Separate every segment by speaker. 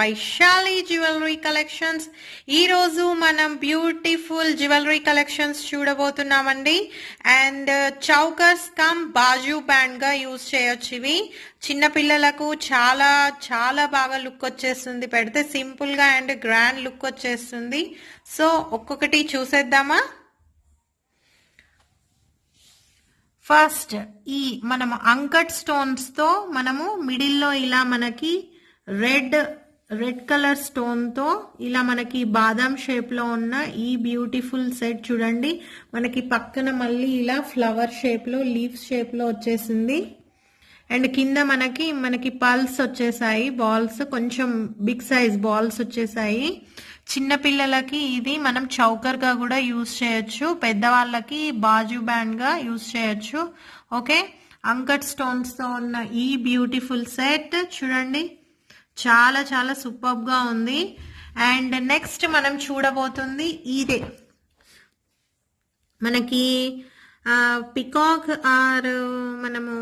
Speaker 1: Vaishali jewellery collections. ఈ రోజు మనం బ్యూటిఫుల్ జ్యువెలరీ కలెక్షన్స్ చూడబోతున్నామండి. అండ్ చౌకర్స్ కమ్ బాజు బ్యాండ్ గా యూజ్ చేయొచ్చు. ఇవి చిన్న పిల్లలకు చాలా చాలా బాగా లుక్ వచ్చేస్తుంది, పెడితే సింపుల్ గా అండ్ గ్రాండ్ లుక్ వచ్చేస్తుంది. సో ఒక్కొక్కటి చూసేద్దామా. ఫస్ట్ ఈ మనము అంకట్ స్టోన్స్ తో మనము మిడిల్లో ఇలా మనకి రెడ్ కలర్ స్టోన్ తో ఇలా మనకి బాదం షేప్ లో ఉన్న ఈ బ్యూటిఫుల్ సెట్ చూడండి. మనకి పక్కన మళ్ళీ ఇలా ఫ్లవర్ షేప్ లో లీఫ్ షేప్ లో వచ్చేసింది. అండ్ కింద మనకి పల్స్ వచ్చేసాయి, బాల్స్ కొంచెం బిగ్ సైజ్ బాల్స్ వచ్చేసాయి. చిన్న పిల్లలకి ఇది మనం చౌకర్ గా కూడా యూజ్ చేయొచ్చు, పెద్దవాళ్ళకి బాజు బ్యాండ్ గా యూజ్ చేయొచ్చు. ఓకే, అంకట్ స్టోన్స్ తో ఉన్న ఈ బ్యూటిఫుల్ సెట్ చూడండి, చాలా చాలా సూపర్ గా ఉంది. అండ్ నెక్స్ట్ మనం చూడబోతుంది ఇదే మనకి పికాక్ ఆర్ మనము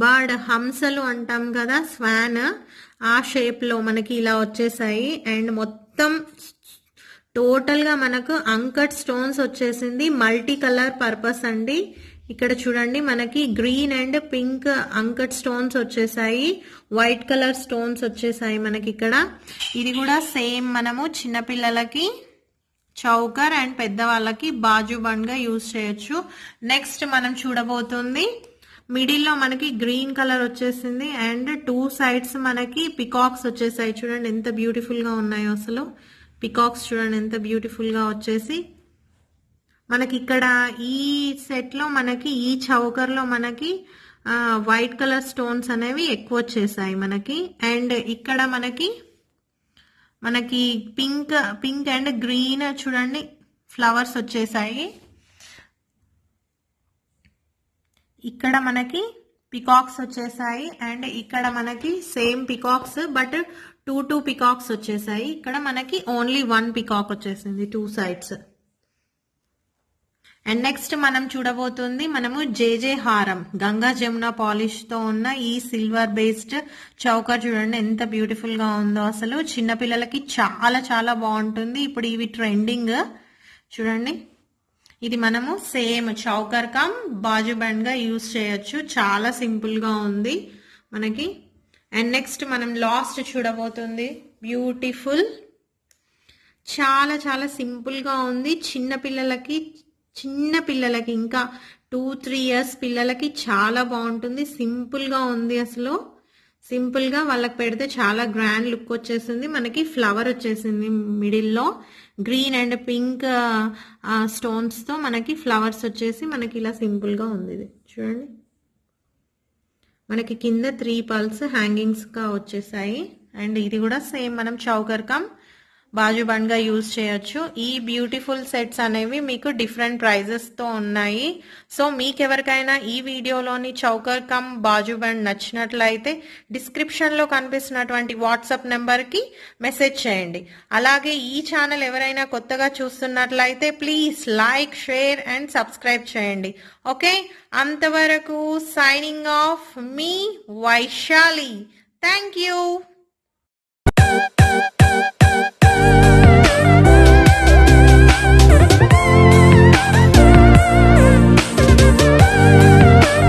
Speaker 1: బర్డ్ హంసలు అంటాం కదా, స్వాన్, ఆ షేప్ లో మనకి ఇలా వచ్చేసాయి. అండ్ మొత్తం టోటల్ గా మనకు అంకట్ స్టోన్స్ వచ్చేసింది, మల్టీ కలర్ పర్పస్ అండి. ఇక్కడ చూడండి మనకి green and pink uncut stones వచ్చేసాయి, వైట్ కలర్ స్టోన్స్ వచ్చేసాయి మనకి ఇక్కడ. ఇది కూడా సేమ్ మనము చిన్నపిల్లలకి చౌకర్ అండ్ పెద్దవాళ్ళకి బాజు బండ్ గా యూజ్ చేయొచ్చు. నెక్స్ట్ మనం చూడబోతుంది మిడిల్లో మనకి గ్రీన్ కలర్ వచ్చేసింది అండ్ టూ సైడ్స్ మనకి పికాక్స్ వచ్చేసాయి. చూడండి ఎంత బ్యూటిఫుల్ గా ఉన్నాయో అసలు. పికాక్స్ చూడండి ఎంత బ్యూటిఫుల్ గా వచ్చేసి మనకి ఇక్కడ ఈ సెట్ లో మనకి ఈ చౌకర్ లో మనకి వైట్ కలర్ స్టోన్స్ అనేవి ఎక్కువ వచ్చేసాయి మనకి. అండ్ ఇక్కడ మనకి పింక్ అండ్ గ్రీన్ చూడండి ఫ్లవర్స్ వచ్చేసాయి. ఇక్కడ మనకి పికాక్స్ వచ్చేసాయి అండ్ ఇక్కడ మనకి same peacocks but two peacocks వచ్చేసాయి. ఇక్కడ మనకి ఓన్లీ వన్ పికాక్ వచ్చేసింది టూ సైడ్స్. అండ్ నెక్స్ట్ మనం చూడబోతుంది మనము జేజే హారం గంగా జమున పాలిష్ తో ఉన్న ఈ సిల్వర్ బేస్డ్ చౌకర్ చూడండి ఎంత బ్యూటిఫుల్ గా ఉందో అసలు. చిన్నపిల్లలకి చాలా చాలా బాగుంటుంది. ఇప్పుడు ఇవి ట్రెండింగ్ చూడండి. ఇది మనము సేమ్ చౌకర్ కమ్ బాజు బ్యాండ్ గా యూజ్ చేయొచ్చు, చాలా సింపుల్ గా ఉంది మనకి. అండ్ నెక్స్ట్ మనం లాస్ట్ చూడబోతుంది బ్యూటిఫుల్, చాలా చాలా సింపుల్ గా ఉంది. చిన్న పిల్లలకి ఇంకా 2-3 ఇయర్స్ పిల్లలకి చాలా బాగుంటుంది. సింపుల్ గా ఉంది అసలు. సింపుల్ గా వాళ్ళకి పెడితే చాలా గ్రాండ్ లుక్ వచ్చేసింది. మనకి ఫ్లవర్ వచ్చేసింది మిడిల్లో, గ్రీన్ అండ్ పింక్ స్టోన్స్ తో మనకి ఫ్లవర్స్ వచ్చేసి మనకి ఇలా సింపుల్ గా ఉంది. ఇది చూడండి మనకి కింద 3 పల్స్ హ్యాంగింగ్స్ గా వచ్చేసాయి. అండ్ ఇది కూడా సేమ్ మనం చౌకర్ కమ్ బాజు బండ్ గా యూజ్ చేయొచ్చు. ఈ బ్యూటిఫుల్ సెట్స్ అనేవి మీకు డిఫరెంట్ ప్రైజెస్ తో ఉన్నాయి. సో మీకెవరికైనా ఈ వీడియోలోని చౌకర్ కమ్ బాజు బండ్ నచ్చినట్లయితే డిస్క్రిప్షన్ లో కనిపిస్తున్నటువంటి వాట్సాప్ నెంబర్ కి మెసేజ్ చేయండి. అలాగే ఈ ఛానల్ ఎవరైనా కొత్తగా చూస్తున్నట్లయితే please like, share and subscribe చేయండి. ఓకే, అంతవరకు signing off me Vaishali. Thank you.